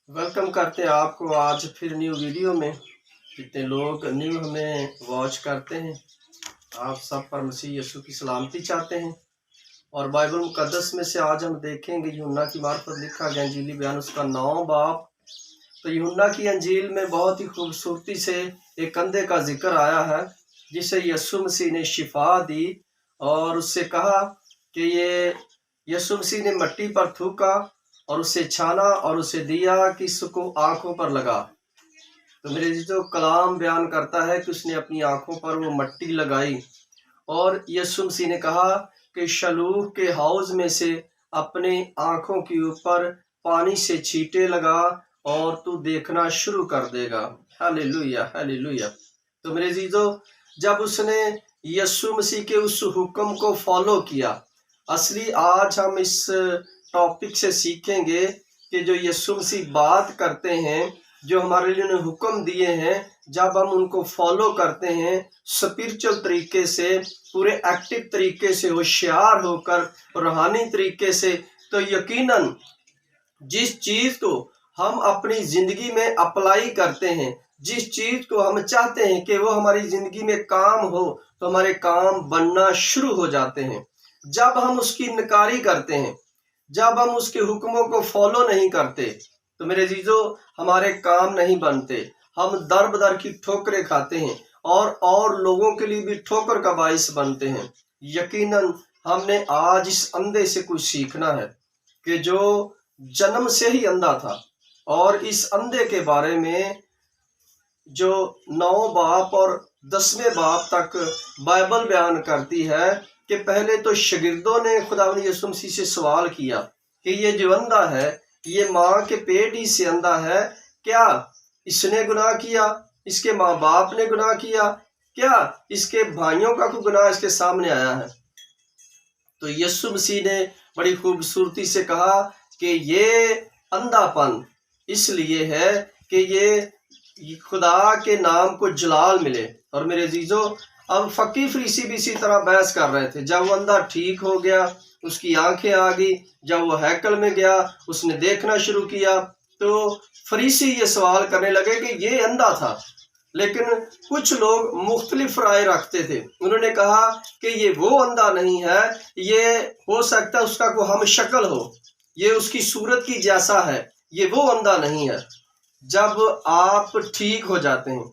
Welcome करते हैं आपको आज फिर न्यू वीडियो में। जितने लोग न्यू हमें वॉच करते हैं, आप सब पर मसीह यीशु की सलामती चाहते हैं। और बाइबल मुकद्दस में से आज हम देखेंगे यूहन्ना की मार्फत लिखा गया अंजीली बयान उसका 9 बाब। तो यूहन्ना की अंजील में बहुत ही खूबसूरती से एक कंधे का जिक्र आया है जिसे यीशु मसीह ने शिफा दी और उससे कहा कि ये यीशु मसीह ने मिट्टी पर थूका और उसे छाना और उसे दिया कि इसको आंखों पर लगा। तो मेरे जो कलाम बयान करता है कि उसने अपनी आंखों पर वो मिट्टी लगाई और यीशु मसीह ने कहा कि शलूह के हौज में से अपने आंखों के ऊपर पानी से छींटे लगा और तू देखना शुरू कर देगा। Hallelujah hallelujah. तो मेरे जीजो, जब उसने यीशु मसीह के उस हुक्म को फॉलो किया, असली आज हम इस टॉपिक से सीखेंगे कि जो यीशु मसीह बात करते हैं, जो हमारे लिए उन्होंने हुक्म दिए हैं, जब हम उनको फॉलो करते हैं स्पिरिचुअल तरीके से, पूरे एक्टिव तरीके से, होशियार होकर, रूहानी तरीके से, तो यकीनन जिस चीज को हम अपनी जिंदगी में अप्लाई करते हैं, जिस चीज को हम चाहते हैं कि वो हमारी जिंदगी में काम हो, तो हमारे काम बनना शुरू हो जाते हैं। जब हम उसकी इनकारी करते हैं, जब हम उसके हुक्मों को फॉलो नहीं करते, तो मेरे जीजो हमारे काम नहीं बनते। हम दर बदर की ठोकरें खाते हैं और लोगों के लिए भी ठोकर का बाइस बनते हैं। यकीनन हमने आज इस अंधे से कुछ सीखना है कि जो जन्म से ही अंधा था, और इस अंधे के बारे में जो 9 बाब और 10वें बाब तक बाइबल बयान करती है कि पहले तो शागिर्दों ने खुदावंद यीशु मसीह से सवाल किया कि ये जो अंधा है, ये माँ के पेट ही से अंधा है, क्या इसने गुनाह किया, इसके माँ बाप ने गुनाह किया, क्या इसके भाइयों का कोई गुनाह इसके सामने आया है? तो यीशु मसीह ने बड़ी खूबसूरती से कहा कि ये अंधापन इसलिए है कि ये खुदा के नाम को जलाल मिले। और मेरे जीजो, अब फकी फरीसी भी इसी तरह बहस कर रहे थे। जब वो अंधा ठीक हो गया, उसकी आंखें आ गई, जब वो हैकल में गया, उसने देखना शुरू किया, तो फरीसी ये सवाल करने लगे कि ये अंधा था। लेकिन कुछ लोग मुख्तलिफ राय रखते थे। उन्होंने कहा कि ये वो अंधा नहीं है, ये हो सकता है उसका कोई हम शक्ल हो, ये उसकी सूरत की जैसा है, ये वो अंधा नहीं है। जब आप ठीक हो जाते हैं,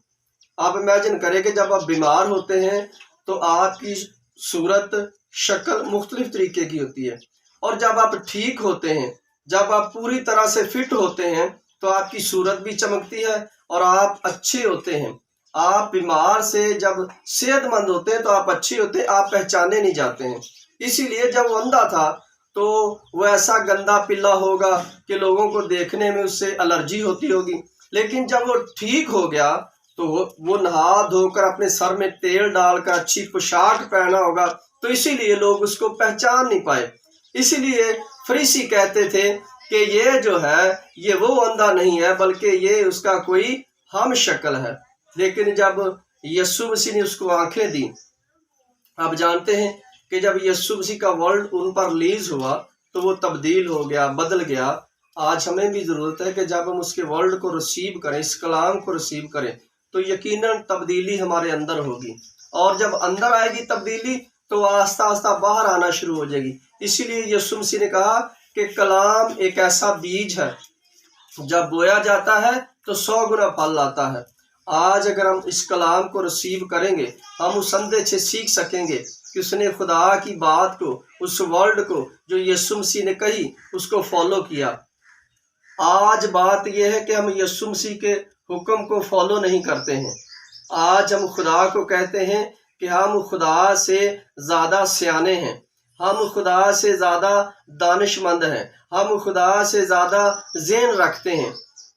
आप इमेजिन करें कि जब आप बीमार होते हैं तो आपकी सूरत शक्ल मुख्तलिफ तरीके की होती है, और जब आप ठीक होते हैं, जब आप पूरी तरह से फिट होते हैं, तो आपकी सूरत भी चमकती है और आप अच्छे होते हैं। आप बीमार से जब सेहतमंद होते हैं तो आप अच्छे होते हैं, आप पहचाने नहीं जाते हैं। इसीलिए जब वो अंधा था तो वो ऐसा गंदा पिल्ला होगा कि लोगों को देखने में उससे एलर्जी होती होगी। लेकिन जब वो ठीक हो गया तो वो नहा धोकर अपने सर में तेल डालकर अच्छी पोशाक पहना होगा, तो इसीलिए लोग उसको पहचान नहीं पाए। इसीलिए फरीसी कहते थे कि ये जो है ये वो अंधा नहीं है, बल्कि ये उसका कोई हम शक्ल है। लेकिन जब यीशु मसीह ने उसको आंखें दी, आप जानते हैं कि जब यीशु मसीह का वर्ड उन पर रिलीज हुआ तो वो तब्दील हो गया, बदल गया। आज हमें भी ज़रूरत है कि जब हम उसके वर्ड को रिसीव करें, इस कलाम को रिसीव करें, तो यकीनन तब्दीली हमारे अंदर होगी। और जब अंदर आएगी तब्दीली तो आस्ता आस्ता बाहर आना शुरू हो जाएगी। इसीलिए यीशु मसीह ने कहा कि कलाम एक ऐसा बीज है, जब बोया जाता है तो 100 गुना फल लाता है। आज अगर हम इस कलाम को रिसीव करेंगे, हम उस अंधे से सीख सकेंगे कि उसने खुदा की बात को, उस वर्ड को जो यीशु मसीह ने कही, उसको फॉलो किया। आज बात यह है कि हम यीशु मसीह के हुक्म को फॉलो नहीं करते हैं। आज हम खुदा को कहते हैं कि हम खुदा से ज़्यादा सियाने हैं, हम खुदा से ज़्यादा दानिशमंद हैं, हम खुदा से ज़्यादा ज़हन रखते हैं।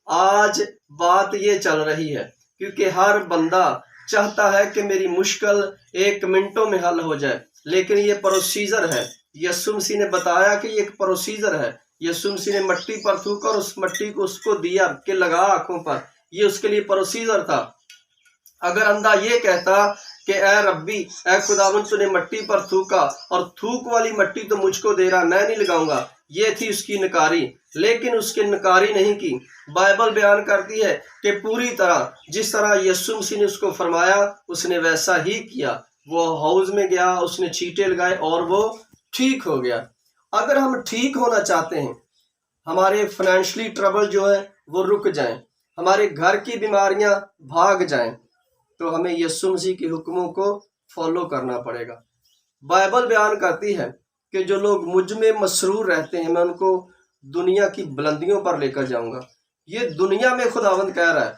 आज बात ये चल रही है क्योंकि हर बंदा चाहता है कि मेरी मुश्किल 1 मिनटों में हल हो जाए, लेकिन ये प्रोसीजर है। यीशु मसीह ने बताया कि ये एक प्रोसीजर है। यीशु मसीह ने मिट्टी पर थूका और उस मिट्टी को उसको दिया कि लगा आंखों पर, ये उसके लिए प्रोसीजर था। अगर अंधा ये कहता कि ए रब्बी, ए खुदावंद, तूने मिट्टी पर थूका और थूक वाली मिट्टी तो मुझको दे रहा, मैं नहीं लगाऊंगा, یہ تھی اس کی نکاری، لیکن اس کی نکاری نہیں کی۔ بائبل بیان کرتی ہے کہ پوری طرح جس طرح یسوع مسیح نے اس کو فرمایا اس نے ویسا ہی کیا۔ وہ حوض میں گیا، اس نے چھینٹے لگائے اور وہ ٹھیک ہو گیا۔ اگر ہم ٹھیک ہونا چاہتے ہیں، ہمارے فائنینشلی ٹربل جو ہے وہ رک جائیں، ہمارے گھر کی بیماریاں بھاگ جائیں، تو ہمیں یسوع مسیح کے حکموں کو فالو کرنا پڑے گا۔ بائبل بیان کرتی ہے کہ جو لوگ مجھ میں مسرور رہتے ہیں میں ان کو دنیا کی بلندیوں پر لے کر جاؤں گا۔ یہ دنیا میں خداوند کہہ رہا ہے،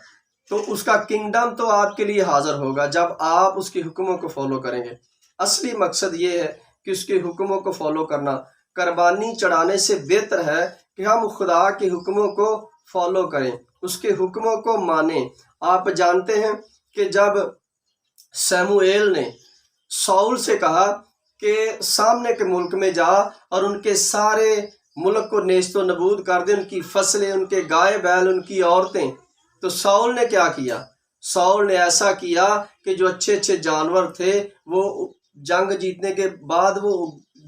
تو اس کا کنگڈم تو آپ کے لیے حاضر ہوگا جب آپ اس کے حکموں کو فالو کریں گے۔ اصلی مقصد یہ ہے کہ اس کے حکموں کو فالو کرنا قربانی چڑھانے سے بہتر ہے کہ ہم خدا کے حکموں کو فالو کریں، اس کے حکموں کو مانیں۔ آپ جانتے ہیں کہ جب سیموئیل نے ساؤل سے کہا کہ سامنے کے ملک میں جا اور ان کے سارے ملک کو نیست و نبود کر دے، ان کی فصلیں، ان کے گائے بیل، ان کی عورتیں، تو ساؤل نے کیا کیا؟ ساؤل نے ایسا کیا کہ جو اچھے اچھے جانور تھے وہ جنگ جیتنے کے بعد وہ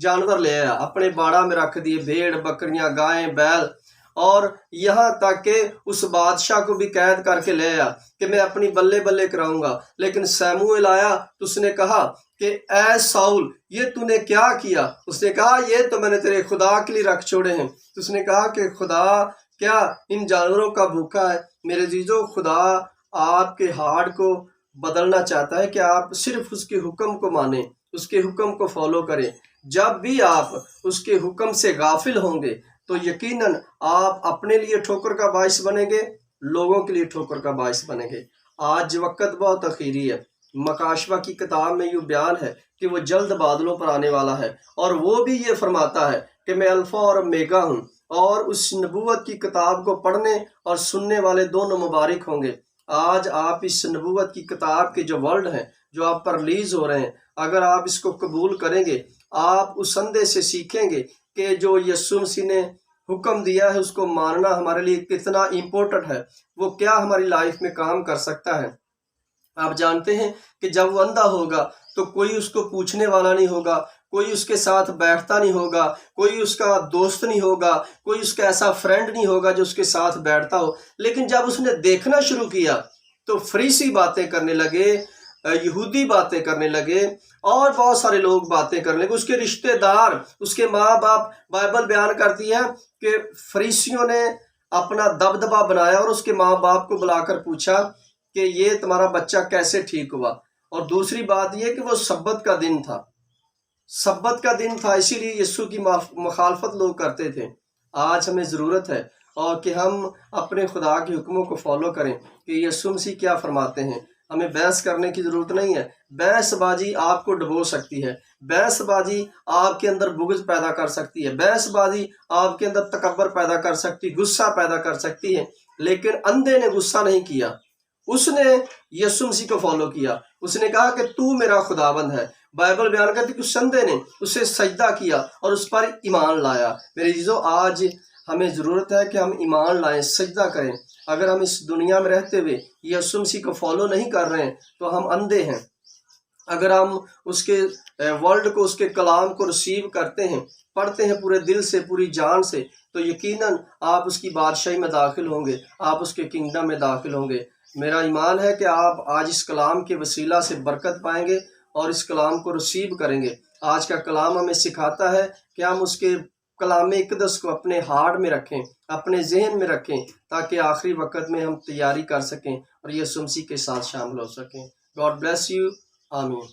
جانور لے آیا، اپنے باڑہ میں رکھ دیے، بھیڑ بکریاں گائیں بیل، اور یہاں تک کہ اس بادشاہ کو بھی قید کر کے لے آیا کہ میں اپنی بلے بلے کراؤں گا۔ لیکن سیموئیل آیا تو اس نے کہا کہ اے ساؤل یہ تو نے کیا کیا؟ اس نے کہا یہ تو میں نے تیرے خدا کے لیے رکھ چھوڑے ہیں۔ تو اس نے کہا کہ خدا کیا ان جانوروں کا بھوکا ہے؟ میرے عزیزو، خدا آپ کے ہارٹ کو بدلنا چاہتا ہے کہ آپ صرف اس کے حکم کو مانیں، اس کے حکم کو فالو کریں۔ جب بھی آپ اس کے حکم سے غافل ہوں گے تو یقیناً آپ اپنے لیے ٹھوکر کا باعث بنیں گے، لوگوں کے لیے ٹھوکر کا باعث بنیں گے۔ آج وقت بہت اخیری ہے۔ مکاشوہ کی کتاب میں یہ بیان ہے کہ وہ جلد بادلوں پر آنے والا ہے، اور وہ بھی یہ فرماتا ہے کہ میں الفا اور اومیگا ہوں، اور اس نبوت کی کتاب کو پڑھنے اور سننے والے دونوں مبارک ہوں گے۔ آج آپ اس نبوت کی کتاب کے جو ورڈ ہیں جو آپ پر ریلیز ہو رہے ہیں، اگر آپ اس کو قبول کریں گے، آپ اس اندھے سے سیکھیں گے کہ جو یسوع مسیح نے حکم دیا ہے اس کو ماننا ہمارے لیے کتنا امپورٹنٹ ہے، وہ کیا ہماری لائف میں کام کر سکتا ہے۔ آپ جانتے ہیں کہ جب وہ اندھا ہوگا تو کوئی اس کو پوچھنے والا نہیں ہوگا، کوئی اس کے ساتھ بیٹھتا نہیں ہوگا، کوئی اس کا دوست نہیں ہوگا، کوئی اس کا ایسا فرینڈ نہیں ہوگا جو اس کے ساتھ بیٹھتا ہو۔ لیکن جب اس نے دیکھنا شروع کیا تو فریسی باتیں کرنے لگے، یہودی باتیں کرنے لگے، اور بہت سارے لوگ باتیں کرنے لگے، اس کے رشتہ دار، اس کے ماں باپ۔ بائبل بیان کرتی ہے کہ فریسیوں نے اپنا دبدبہ بنایا اور اس کے ماں باپ کو بلا کر پوچھا کہ یہ تمہارا بچہ کیسے ٹھیک ہوا۔ اور دوسری بات یہ کہ وہ سبت کا دن تھا، سبت کا دن تھا، اسی لیے یسوع کی مخالفت لوگ کرتے تھے۔ آج ہمیں ضرورت ہے اور کہ ہم اپنے خدا کے حکموں کو فالو کریں کہ یسوع مسیح کیا فرماتے ہیں۔ ہمیں بحث کرنے کی ضرورت نہیں ہے، بحث بازی آپ کو ڈبو سکتی ہے، بحث بازی آپ کے اندر بغض پیدا کر سکتی ہے، بحث بازی آپ کے اندر تکبر پیدا کر سکتی، غصہ پیدا کر سکتی ہے۔ لیکن اندھے نے غصہ نہیں کیا، اس نے یسوع مسیح کو فالو کیا، اس نے کہا کہ تو میرا خداوند ہے۔ بائبل بیان کرتی کہ اس اندھے نے اسے سجدہ کیا اور اس پر ایمان لایا۔ میرے عزیزو، آج ہمیں ضرورت ہے کہ ہم ایمان لائیں، سجدہ کریں۔ اگر ہم اس دنیا میں رہتے ہوئے یسوع مسیح کو فالو نہیں کر رہے ہیں تو ہم اندھے ہیں۔ اگر ہم اس کے ورلڈ کو، اس کے کلام کو ریسیو کرتے ہیں، پڑھتے ہیں پورے دل سے، پوری جان سے، تو یقیناً آپ اس کی بادشاہی میں داخل ہوں گے، آپ اس کے کنگڈم میں داخل ہوں گے۔ میرا ایمان ہے کہ آپ آج اس کلام کے وسیلہ سے برکت پائیں گے اور اس کلام کو ریسیو کریں گے۔ آج کا کلام ہمیں سکھاتا ہے کہ ہم اس کے کلام اقدس کو اپنے ہارٹ میں رکھیں، اپنے ذہن میں رکھیں، تاکہ آخری وقت میں ہم تیاری کر سکیں اور یسوع مسیح کے ساتھ شامل ہو سکیں۔ گاڈ بلیس یو، آمین۔